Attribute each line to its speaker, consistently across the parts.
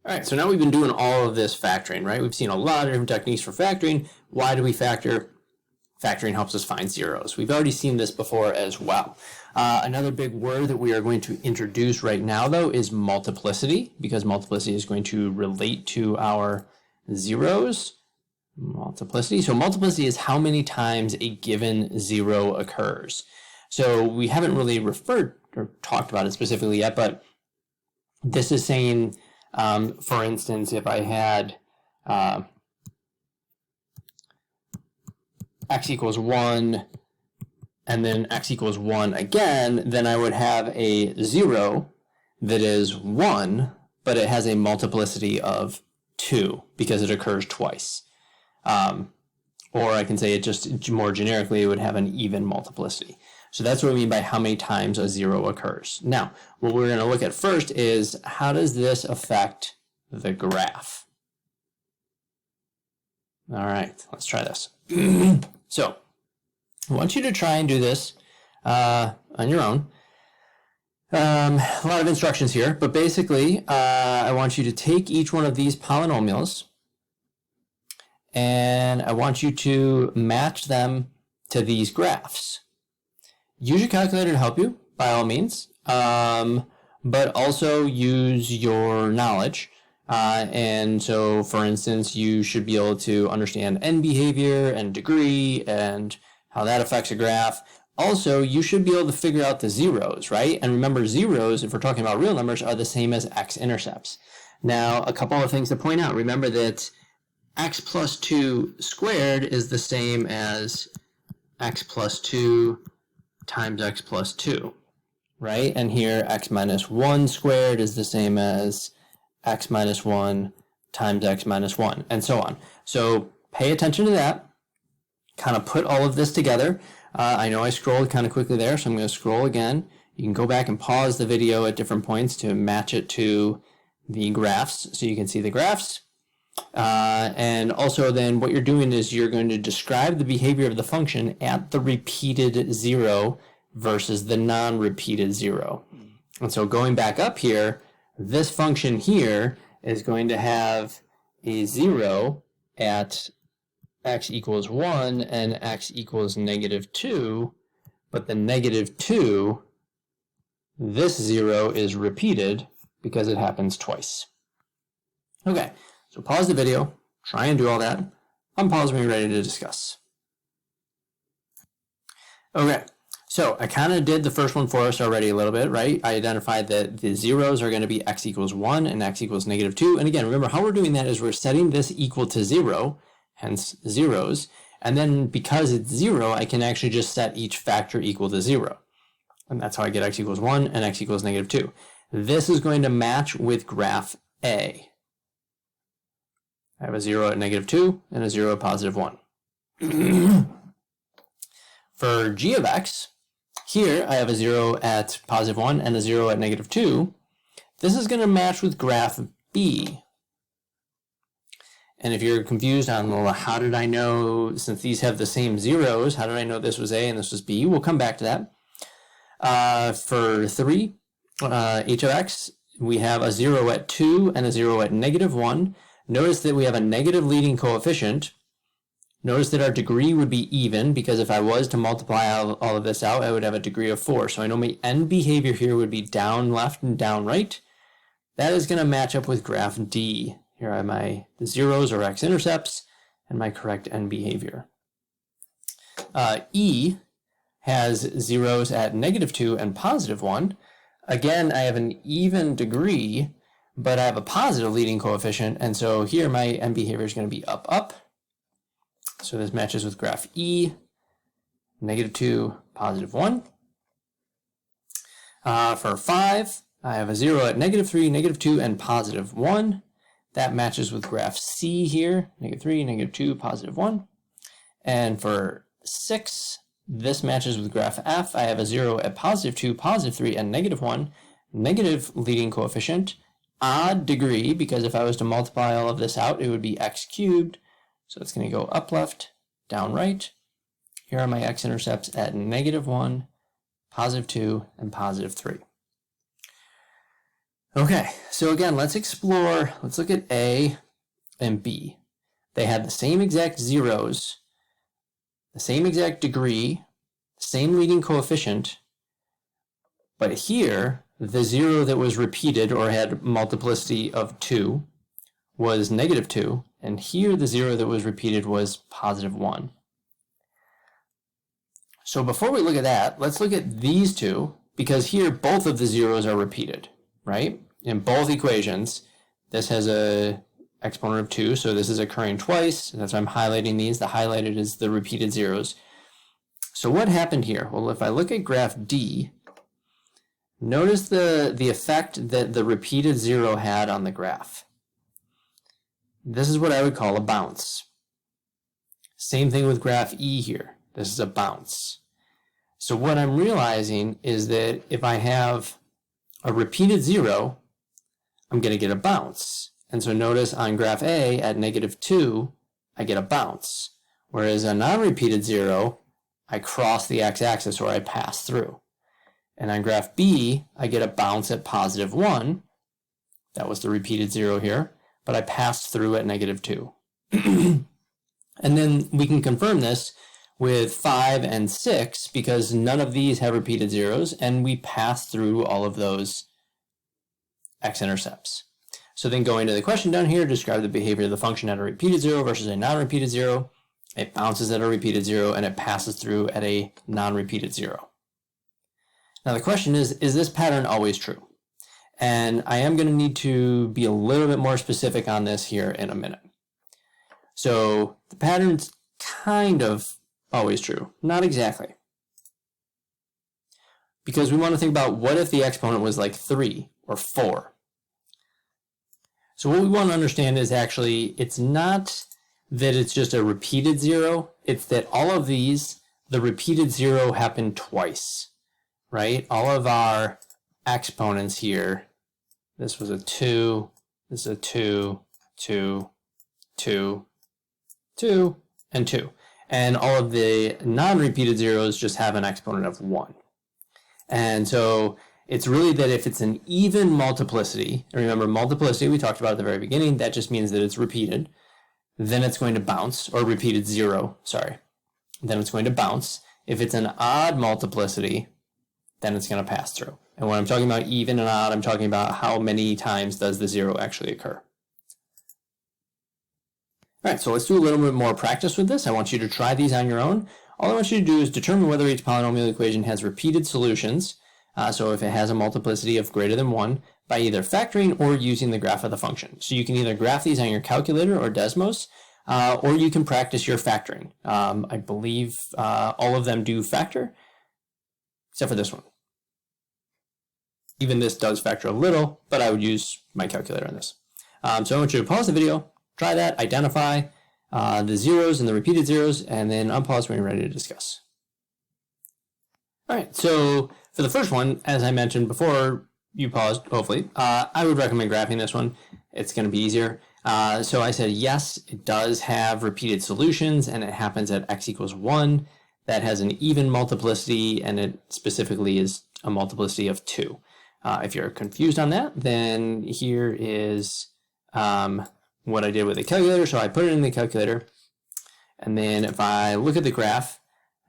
Speaker 1: All right, so now we've been doing all of this factoring, right? We've seen a lot of different techniques for factoring. Why do we factor? Factoring helps us find zeros. We've already seen this before as well. Another big word that we are going to introduce right now, though, is multiplicity, because multiplicity is going to relate to our zeros. Multiplicity. So multiplicity is how many times a given zero occurs. So we haven't really referred or talked about it specifically yet, but this is saying, for instance, if I had x equals 1 and then x equals 1 again, then I would have a 0 that is 1, but it has a multiplicity of 2 because it occurs twice. Or I can say it just more generically, it would have an even multiplicity. So that's what we mean by how many times a 0 occurs. Now, what we're going to look at first is how does this affect the graph? All right, let's try this. So I want you to try and do this on your own. A lot of instructions here, but basically I want you to take each one of these polynomials and I want you to match them to these graphs. Use your calculator to help you, by all means, but also use your knowledge. And so, for instance, you should be able to understand end behavior and degree and how that affects a graph. Also, you should be able to figure out the zeros, right? And remember, zeros, if we're talking about real numbers, are the same as x-intercepts. Now, a couple of things to point out. Remember that x plus 2 squared is the same as x plus 2 times x plus 2, right? And here, x minus 1 squared is the same as x minus 1 times x minus 1, and so on. So pay attention to that. Kind of put all of this together. I know I scrolled kind of quickly there, so I'm going to scroll again. You can go back and pause the video at different points to match it to the graphs so you can see the graphs. And also then what you're doing is you're going to describe the behavior of the function at the repeated 0 versus the non-repeated 0. And so going back up here, this function here is going to have a 0 at x equals 1 and x equals negative 2, but the negative 2, this 0 is repeated because it happens twice. Okay, so pause the video, try and do all that. Unpause when you're ready to discuss. Okay. So I kind of did the first one for us already a little bit, right? I identified that the zeros are going to be x equals 1 and x equals negative 2. And again, remember how we're doing that is we're setting this equal to 0, hence zeros. And then because it's 0, I can actually just set each factor equal to 0. And that's how I get x equals 1 and x equals negative 2. This is going to match with graph A. I have a 0 at negative 2 and a 0 at positive 1. For g of x, here I have a 0 at positive 1 and a 0 at negative 2. This is going to match with graph B. And if you're confused on, well, how did I know, since these have the same zeros, how did I know this was A and this was B? We'll come back to that. For 3, h of x, we have a 0 at 2 and a 0 at negative 1. Notice that we have a negative leading coefficient. Notice that our degree would be even, because if I was to multiply all of this out, I would have a degree of 4. So I know my end behavior here would be down left and down right. That is going to match up with graph D. Here are my zeros or x-intercepts and my correct end behavior. E has zeros at negative 2 and positive 1. Again, I have an even degree, but I have a positive leading coefficient, and so here my end behavior is going to be up, up. So this matches with graph E, negative 2, positive 1. For 5, I have a 0 at negative 3, negative 2, and positive 1. That matches with graph C here, negative 3, negative 2, positive 1. And for 6, this matches with graph F. I have a 0 at positive 2, positive 3, and negative 1. Negative leading coefficient, odd degree, because if I was to multiply all of this out, it would be x cubed. So it's going to go up left, down right. Here are my x-intercepts at negative 1, positive 2, and positive 3. Okay, so again, let's look at A and B. They had the same exact zeros, the same exact degree, same leading coefficient, but here, the zero that was repeated or had multiplicity of 2 was -2, and here the zero that was repeated was +1. So before we look at that, let's look at these two, because here both of the zeros are repeated, right? In both equations, this has a exponent of 2, so this is occurring twice. That's why I'm highlighting these. The highlighted is the repeated zeros. So what happened here? Well, if I look at graph D, notice the effect that the repeated zero had on the graph. This is what I would call a bounce. Same thing with graph E here. This is a bounce. So what I'm realizing is that if I have a repeated zero, I'm going to get a bounce. And so notice on graph A at -2, I get a bounce. Whereas a non-repeated zero, I cross the x-axis or I pass through. And on graph B, I get a bounce at +1. That was the repeated zero here, but I passed through at -2. And then we can confirm this with 5 and 6 because none of these have repeated zeros, and we pass through all of those x-intercepts. So then going to the question down here, describe the behavior of the function at a repeated zero versus a non-repeated zero. It bounces at a repeated zero and it passes through at a non-repeated zero. Now the question is this pattern always true? And I am going to need to be a little bit more specific on this here in a minute. So the pattern's kind of always true, not exactly. Because we want to think about what if the exponent was like 3 or 4. So what we want to understand is actually it's not that it's just a repeated zero, it's that all of these, the repeated zero happened twice, right? All of our exponents here, this was a 2, this is a 2, 2, 2, 2, and 2. And all of the non-repeated zeros just have an exponent of 1. And so it's really that if it's an even multiplicity, and remember multiplicity we talked about at the very beginning, that just means that it's repeated, then it's going to bounce, or repeated zero, sorry. Then it's going to bounce. If it's an odd multiplicity, then it's going to pass through. And when I'm talking about even and odd, I'm talking about how many times does the zero actually occur. All right, so let's do a little bit more practice with this. I want you to try these on your own. All I want you to do is determine whether each polynomial equation has repeated solutions. So if it has a multiplicity of greater than 1, by either factoring or using the graph of the function. So you can either graph these on your calculator or Desmos, or you can practice your factoring. I believe all of them do factor, except for this one. Even this does factor a little, but I would use my calculator on this. So I want you to pause the video, try that, identify the zeros and the repeated zeros, and then unpause when you're ready to discuss. All right, so for the first one, as I mentioned before you paused, hopefully, I would recommend graphing this one. It's going to be easier. So I said, yes, it does have repeated solutions, and it happens at x equals 1. That has an even multiplicity, and it specifically is a multiplicity of 2. If you're confused on that, then here is what I did with the calculator. So I put it in the calculator, and then if I look at the graph,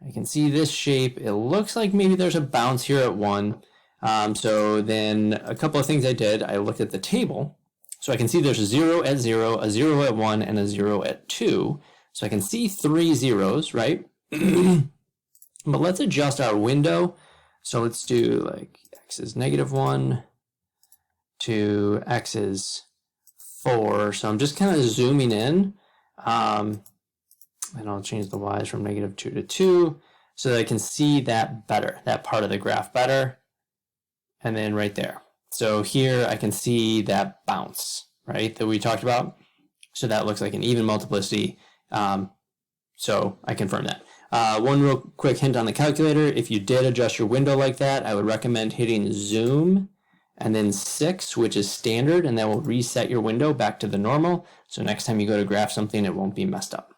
Speaker 1: I can see this shape. It looks like maybe there's a bounce here at 1. So then a couple of things I did, I looked at the table. So I can see there's a 0 at 0, a 0 at 1, and a 0 at 2. So I can see 3 zeros, right? But let's adjust our window. So let's do like x is -1 to x is 4. So I'm just kind of zooming in. And I'll change the y's from -2 to 2 so that I can see that better, that part of the graph better. And then right there. So here I can see that bounce, right, that we talked about. So that looks like an even multiplicity. So I confirm that. One real quick hint on the calculator. If you did adjust your window like that, I would recommend hitting zoom and then 6, which is standard, and that will reset your window back to the normal. So next time you go to graph something, it won't be messed up.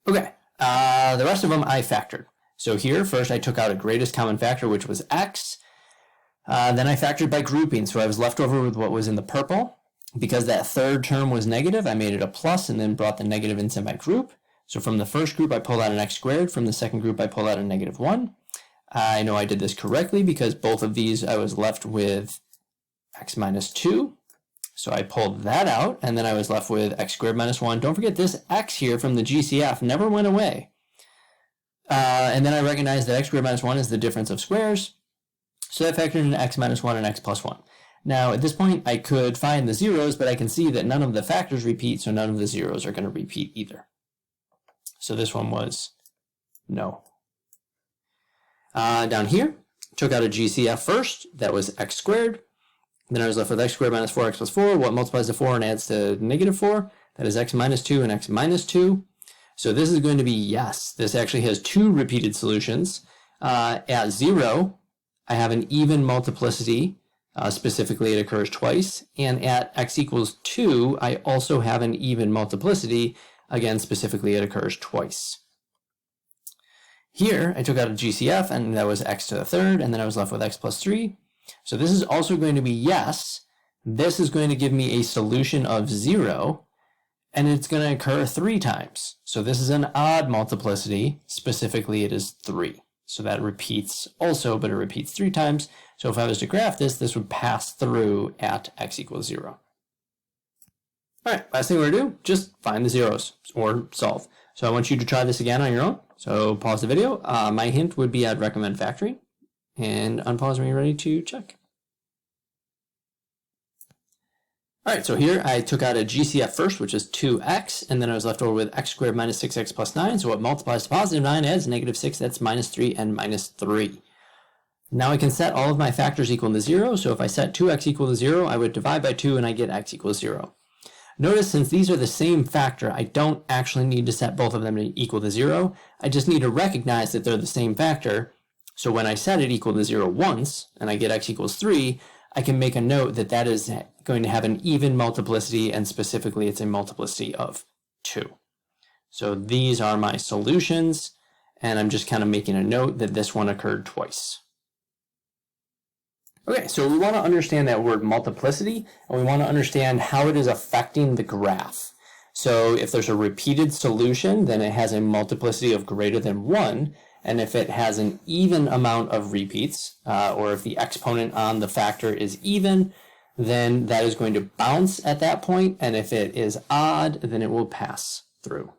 Speaker 1: Okay, the rest of them I factored. So here, first I took out a greatest common factor, which was x. Then I factored by grouping, so I was left over with what was in the purple. Because that third term was negative, I made it a plus and then brought the negative into my group. So from the first group, I pulled out an x squared. From the second group, I pulled out a -1. I know I did this correctly because both of these I was left with x minus 2. So I pulled that out, and then I was left with x squared minus 1. Don't forget this x here from the GCF never went away. And then I recognized that x squared minus 1 is the difference of squares. So I factored in x minus 1 and x plus 1. Now, at this point, I could find the zeros, but I can see that none of the factors repeat, so none of the zeros are going to repeat either. So this one was no. Down here, took out a GCF first. That was x squared. Then I was left with x squared minus 4x plus 4. What multiplies to 4 and adds to -4? That is x minus 2 and x minus 2. So this is going to be yes. This actually has two repeated solutions. At 0, I have an even multiplicity. Specifically, it occurs twice. And at x equals 2, I also have an even multiplicity. Again, specifically, it occurs twice. Here, I took out a GCF, and that was x to the third, and then I was left with x plus 3. So this is also going to be yes. This is going to give me a solution of 0, and it's going to occur 3 times. So this is an odd multiplicity. Specifically, it is 3. So that repeats also, but it repeats 3 times. So if I was to graph this, this would pass through at x equals 0. All right, last thing we're going to do, just find the zeros or solve. So I want you to try this again on your own. So pause the video. My hint would be I'd recommend factoring. And unpause when you're ready to check. All right, so here I took out a GCF first, which is 2x, and then I was left over with x squared minus 6x plus 9. So what multiplies to positive 9 adds -6, that's minus 3 and minus 3. Now I can set all of my factors equal to 0. So if I set 2x equal to 0, I would divide by 2 and I get x equals 0. Notice since these are the same factor, I don't actually need to set both of them to equal to 0. I just need to recognize that they're the same factor. So when I set it equal to 0 once, and I get x equals 3, I can make a note that that is going to have an even multiplicity, and specifically it's a multiplicity of 2. So these are my solutions, and I'm just kind of making a note that this one occurred twice. Okay, so we want to understand that word multiplicity, and we want to understand how it is affecting the graph. So if there's a repeated solution, then it has a multiplicity of greater than 1, and if it has an even amount of repeats, or if the exponent on the factor is even, then that is going to bounce at that point, and if it is odd, then it will pass through.